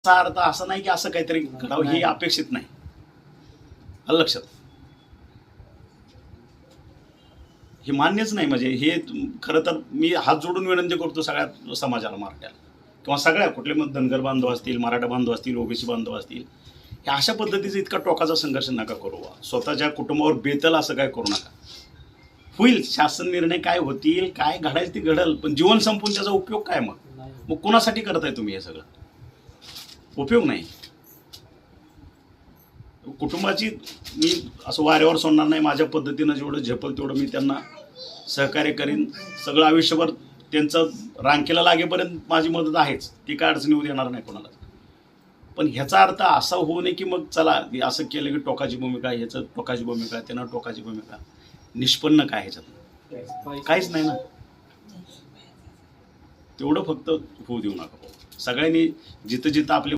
याचा अर्थ असा नाही की असं काहीतरी घडावं हे अपेक्षित नाही. आलं लक्षात? हे मान्यच नाही. म्हणजे हे खरं तर मी हात जोडून विनंती करतो सगळ्या समाजाला, मराठ्याला किंवा सगळ्या कुठले मग धनगर बांधव असतील, मराठा बांधव असतील, ओबीसी बांधव असतील, हे अशा पद्धतीचा इतका टोकाचा संघर्ष नका करू. स्वतःच्या कुटुंबावर बेतल असं काय करू नका. होईल शासन निर्णय काय होतील, काय घडायचं ते घडल, पण जीवन संपून त्याचा उपयोग काय? मग कोणासाठी करताय तुम्ही हे सगळं? उपयोग नाही. कुटुंबाची मी असं वाऱ्यावर सोडणार नाही. माझ्या पद्धतीनं जेवढं झेपल तेवढं मी त्यांना सहकार्य करीन. सगळं आयुष्यभर त्यांचं रांकेला लागेपर्यंत माझी मदत आहेच. ती काय अडचणी येऊ देणार नाही कोणाला. पण ह्याचा अर्थ असा होऊ नये की मग चला असं केलं की टोकाची भूमिका, ह्याचं टोकाची भूमिका, त्यानं टोकाची भूमिका. निष्पन्न काय ह्याच्यात? काहीच नाही ना. तेवढं फक्त होऊ देऊ नका. सगळ्यांनी जिथं जिथं आपले